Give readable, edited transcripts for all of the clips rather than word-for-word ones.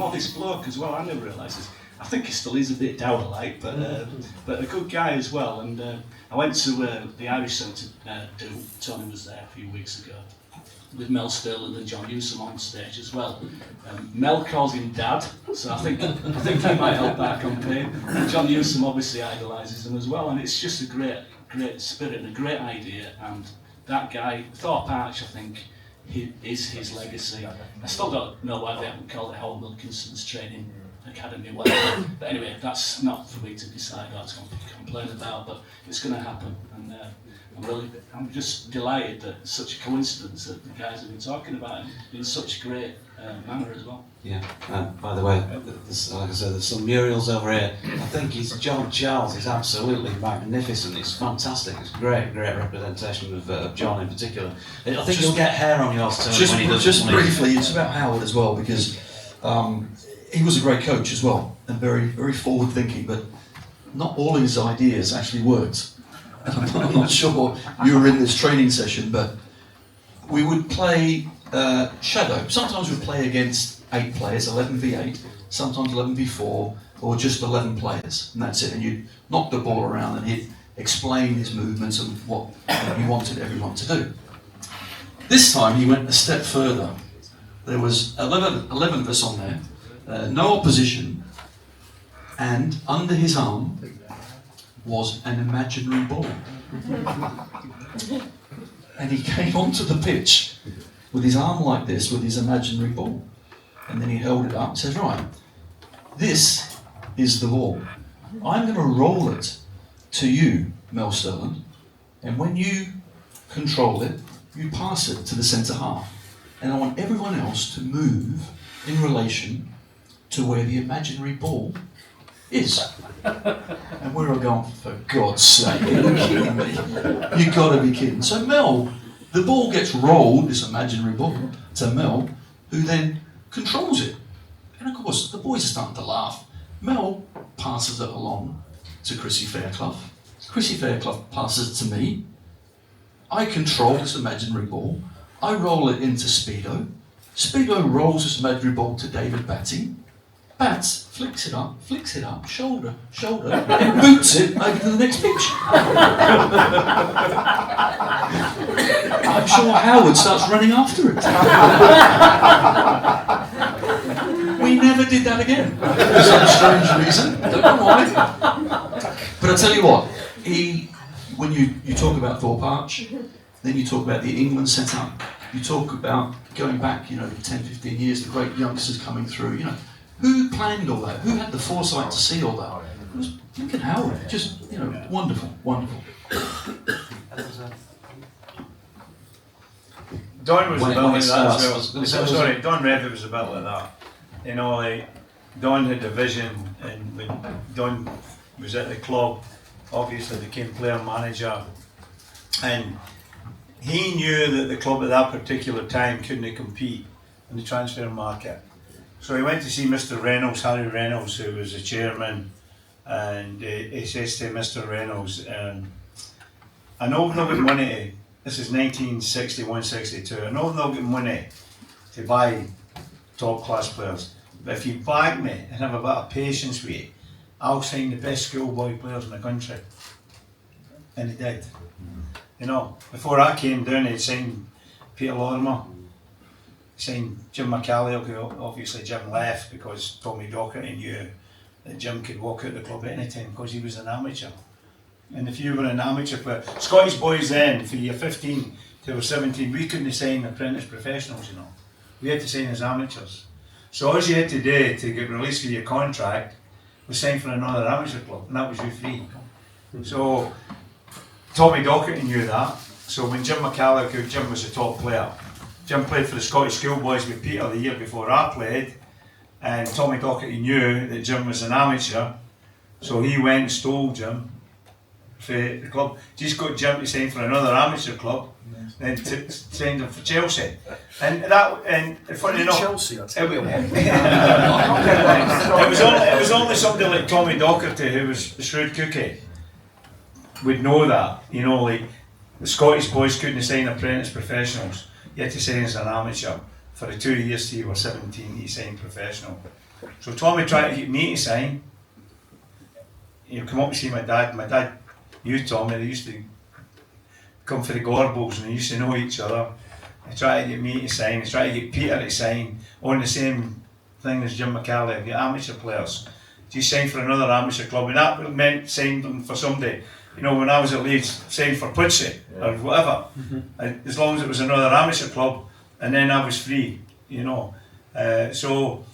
modest bloke as well. I never realised this. I think he still is a bit dour-like, but a good guy as well. And I went to the Irish Centre do. Tony was there a few weeks ago with Mel Sterling and John Newsom on stage as well. Mel calls him Dad, so I think he might help that campaign. And John Newsom obviously idolises him as well, and it's just a great spirit and a great idea. And that guy, Thorpe Arch, I think, is his legacy. I still don't know why they haven't called it Howard Wilkinson's training academy, whatever. But anyway, that's not for me to decide or to complain about, but it's going to happen. And I'm just delighted that it's such a coincidence that the guys have been talking about it in such a great manner as well. Yeah, by the way, like I said, there's some murals over here. I think it's John Charles is absolutely magnificent. It's fantastic. It's great representation of John in particular. I think you'll get hair on yours too. Just briefly, it's about Howard as well, because he was a great coach as well, and very, very forward-thinking, but not all his ideas actually worked. I'm not sure you were in this training session, but we would play shadow. Sometimes we'd play against 8 players, 11v8, sometimes 11v4, or just 11 players, and that's it. And you'd knock the ball around and he'd explain his movements and what he wanted everyone to do. This time he went a step further. There was 11 of us on there, no opposition, and under his arm was an imaginary ball. And he came onto the pitch with his arm like this, with his imaginary ball. And then he held it up and says, right, this is the ball. I'm going to roll it to you, Mel Sterling, and when you control it, you pass it to the centre half. And I want everyone else to move in relation to where the imaginary ball is. And we're all going, for God's sake, are you kidding me? You've got to be kidding. So Mel, the ball gets rolled, this imaginary ball, to Mel, who then controls it. And of course, the boys are starting to laugh. Mel passes it along to Chrissy Fairclough. Chrissy Fairclough passes it to me. I control this imaginary ball. I roll it into Speedo. Speedo rolls this imaginary ball to David Batty. Bats flicks it up, shoulder, and boots it over to the next pitch. I'm sure Howard starts running after it. We never did that again, for some strange reason. Don't know why. But I tell you what, when you talk about Thorpe Arch, then you talk about the England setup, you talk about going back, 10, 15 years, the great youngsters coming through, Who planned all that? Who had the foresight to see all that? It was Lincoln Howard. Just, wonderful. Don was a bit like that as well. Sorry, Don Revie was a bit like that. Don had a vision, and when Don was at the club, obviously became player manager, and he knew that the club at that particular time couldn't compete in the transfer market. So he went to see Mr. Reynolds, Harry Reynolds, who was the chairman, and he says to Mr. Reynolds, I know we've not got money, this is 1961-62, I know we've not got money to buy top class players, but if you back me and have a bit of patience with you, I'll sign the best schoolboy players in the country. And he did. Before I came down, he'd signed Peter Lorimer, signed Jim McCallill, who obviously Jim left because Tommy Docherty knew that Jim could walk out the club at any time because he was an amateur. And if you were an amateur player, Scottish boys then, for year 15 till 17, we couldn't sign apprentice professionals, We had to sign as amateurs. So all you had to do to get released for your contract was sign for another amateur club, and that was you free. So Tommy Docherty knew that. So when Jim McCallill, Jim was a top player, Jim played for the Scottish schoolboys with Peter the year before I played, and Tommy Docherty knew that Jim was an amateur, so he went and stole Jim for the club. Just got Jim to sign for another amateur club, then signed him for Chelsea. And funny enough, Chelsea, it was only somebody like Tommy Docherty, who was a shrewd cookie, would know that. The Scottish boys couldn't sign apprentice professionals. You had to sign as an amateur. For the 2 years till you were 17, you signed professional. So Tommy tried to get me to sign. He'd come up and see my dad. My dad knew Tommy. They used to come for the Gorbals and they used to know each other. He tried to get me to sign. He tried to get Peter to sign on the same thing as Jim McCallie, the amateur players. He signed for another amateur club, and that meant signed them for somebody. You know, when I was at Leeds, signed for Pudsey or whatever, as long as it was another amateur club, and then I was free, you know. So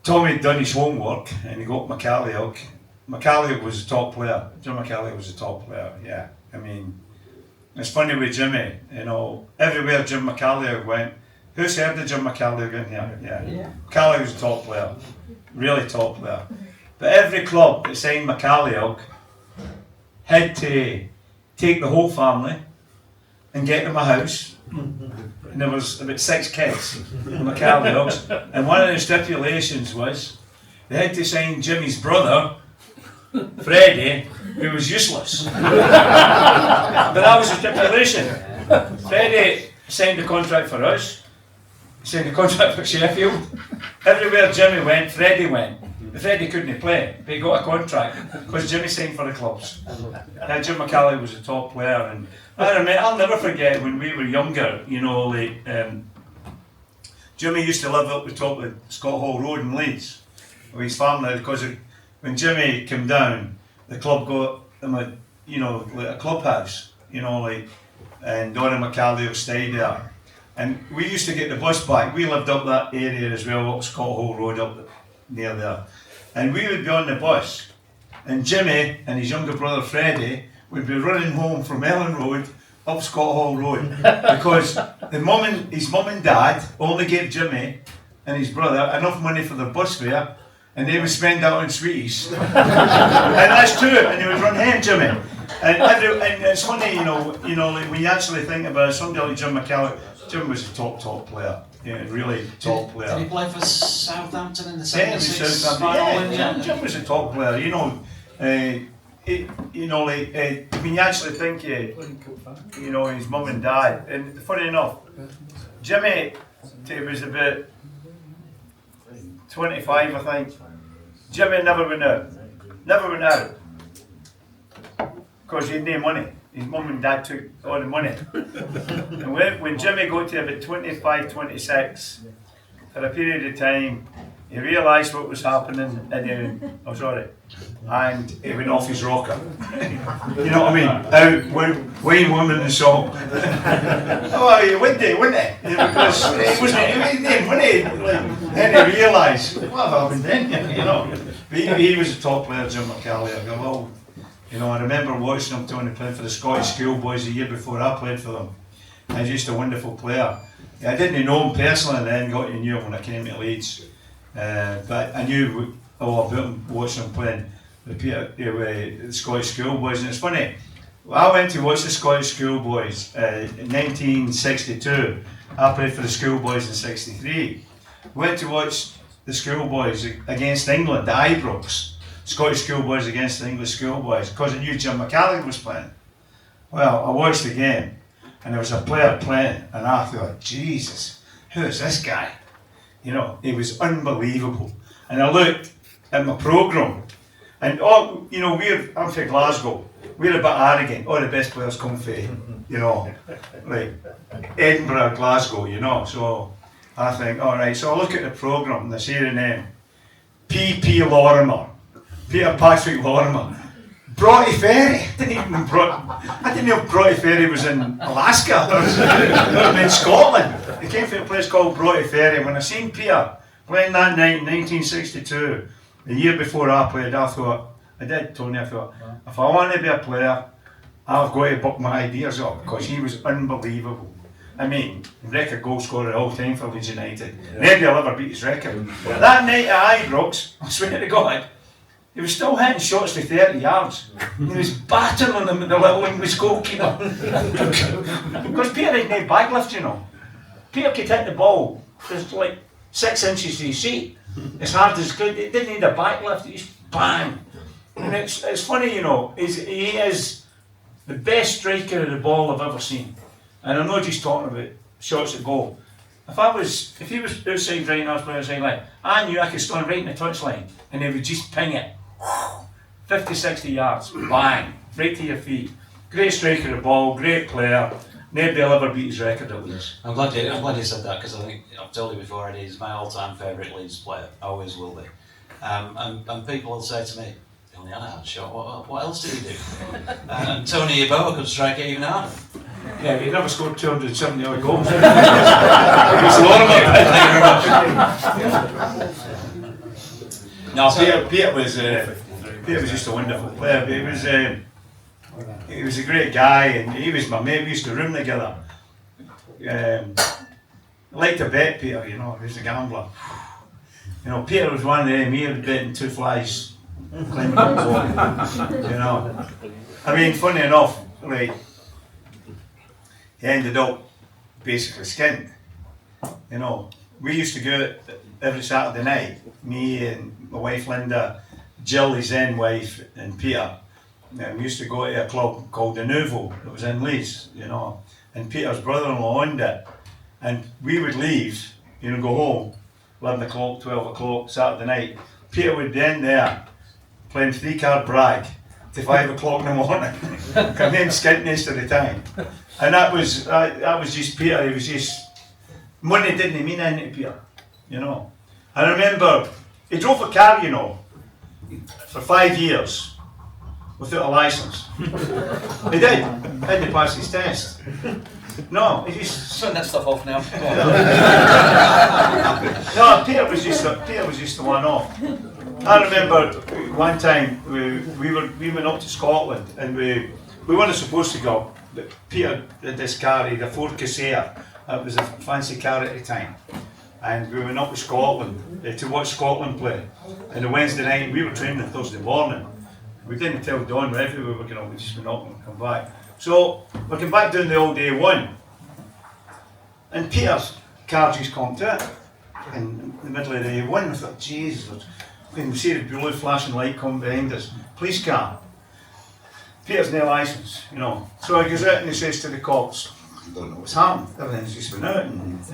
Tommy had done his homework and he got McCallie. McCallie was a top player. Jim McCallie was a top player, yeah. I mean, it's funny with Jimmy, you know, everywhere Jim McCallie went, who's heard of Jim McCallie again here? Yeah. McCallie was a top player, really top player. But every club that signed McCallie had to take the whole family and get them a house. And there was about 6 kids, McCallie, and one of the stipulations was they had to sign Jimmy's brother, Freddie, who was useless. But that was the stipulation. Freddie signed the contract for us, signed the contract for Sheffield. Everywhere Jimmy went, Freddie went. But Freddie couldn't play, but he got a contract because Jimmy signed for the clubs. Jim McCallie was a top player, and I'll never forget when we were younger, you know, like, Jimmy used to live up the top of Scott Hall Road in Leeds with his family, because when Jimmy came down, the club got him a, you know, like a clubhouse, you know, like, and Donna McCallie stayed there. And we used to get the bus back. We lived up that area as well, up Scott Hall Road, up near there. And we would be on the bus, and Jimmy and his younger brother Freddie would be running home from Elland Road up Scott Hall Road, because his mum and dad only gave Jimmy and his brother enough money for the bus fare, and they would spend that on sweeties. And that's true, and they would run home, Jimmy. And it's funny, you know, like when you actually think about it, somebody like Jim McCallie, Jim was a top player. Yeah, really top player. Did he play for Southampton in the Yeah, 76? Jim was a top player. You know, when you actually think, you know, his mum and dad. And funny enough, Jimmy, he was about 25, I think. Jimmy never went out, because he had no money. His mum and dad took all the money. And when Jimmy got to about 25, 26, for a period of time, he realised what was happening, and he went off his rocker. You know what I mean? Out, Wayne woman and song. Oh, he wouldn't he? Because he had money. Then he realised, what happened then? You know? But he was a top player, Jim McCallie. You know, I remember watching him when he played for the Scottish schoolboys the year before I played for them. He was just a wonderful player. I didn't know him personally then, got to know him when I came to Leeds. But I knew all about him watching him playing the Scottish schoolboys. And it's funny, I went to watch the Scottish schoolboys in 1962. I played for the schoolboys in 63. Went to watch the schoolboys against England, the Ibrox. Scottish schoolboys against the English schoolboys, because I knew Jim McCallie was playing. Well, I watched the game, and there was a player playing, and I thought, Jesus, who is this guy? You know, he was unbelievable. And I looked at my programme, and you know, I'm from Glasgow. We're a bit arrogant. All the best players come from, you know, like Edinburgh, Glasgow, you know. So I think, all right. So I look at the programme, and I see the name, P.P. Lorimer. Peter Patrick Lorimer. Broughty Ferry. I didn't know Broughty Ferry was in Alaska or in Scotland. He came from a place called Broughty Ferry. When I seen Peter playing that night in 1962, the year before I played, I thought, if I want to be a player, I've got to buck my ideas up, because he was unbelievable. I mean, record goal scorer all time for Leeds United. Nobody will ever beat his record. That night at Ibrox, I swear to God, he was still hitting shots for 30 yards. He was battering them with the little English goalkeeper. Because Peter had no backlift, you know. Peter could hit the ball just like 6 inches to his seat, as hard as good. He didn't need a backlift, he just bang. And it's funny, you know, he is the best striker of the ball I've ever seen. And I'm not just talking about shots at goal. if he was outside right and I was playing outside line, I knew I could stand right in the touchline and they would just ping it 50, 60 yards, bang, right to your feet. Great striker of the ball, great player. Nobody will ever beat his record at Leeds. I'm glad you said that, because I think I've told you before, Eddie, he's my all-time favourite Leeds player, always will be. And people will say to me, he only had a hard shot, what else did he do? And Tony Yeboah could strike it even harder. Yeah, he never scored 270 odd goals. No, Peter was just a wonderful player. But he was a great guy, and he was my mate. We used to room together. I liked to bet Peter, he was a gambler. Peter was one of them. He had betting 2 flies, climbing up the wall. I mean, funny enough, like, he ended up basically skinned. We used to go out every Saturday night, me and my wife Linda, Jill, his then wife, and Peter. And we used to go to a club called the Nouveau, that was in Leeds, and Peter's brother-in-law owned it. And we would leave, go home, 11 o'clock, 12 o'clock, Saturday night. Peter would be in there, playing 3-card brag, to 5 o'clock in the morning. Come in skint most of the time. And that was just Peter. He was just, money didn't mean anything to Peter, I remember, he drove a car, for 5 years, without a licence. He did, hadn't passed his test. No, he just... Turn that stuff off now. No, Peter was just the one off. I remember one time we went up to Scotland and we weren't supposed to go, but Peter had this car, he had a Ford Cassia. It was a fancy car at the time. And we went up to Scotland to watch Scotland play. And the Wednesday night, we were training on Thursday morning. We didn't tell Don Revie we were going up, we just went up and come back. So we came back down the old A1. And Peter's car just conked out in the middle of the A1. I thought, Jesus, we see the blue flashing light come behind us. Police car. Peter's no licence, So he goes out and he says to the cops, I don't know what's happened, everything's just been out, and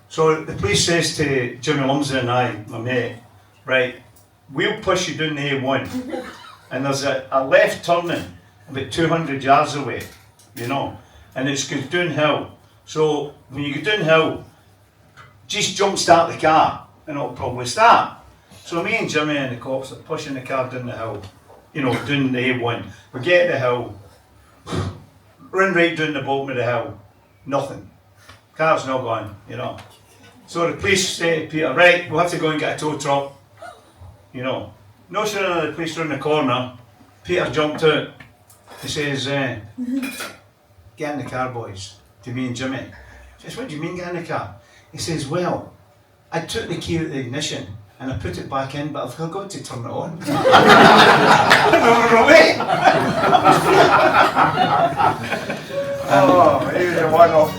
So the police says to Jimmy Lumsden and I, my mate, right, we'll push you down the A1, and there's a left turning about 200 yards away, and it's goes downhill. So when you go downhill, just jump start the car, and it'll probably start. So me and Jimmy and the cops are pushing the car down the hill, down the A1. We get to the hill, run right down the bottom of the hill, nothing. Car's not going, So the police say to Peter, right, we'll have to go and get a tow truck. No sooner than the police are in the corner, Peter jumped out. He says, get in the car, boys, to me and Jimmy. He says, what do you mean get in the car? He says, well, I took the key out of the ignition and I put it back in, but I've forgot to turn it on. And we were away. Oh, he was a one-off,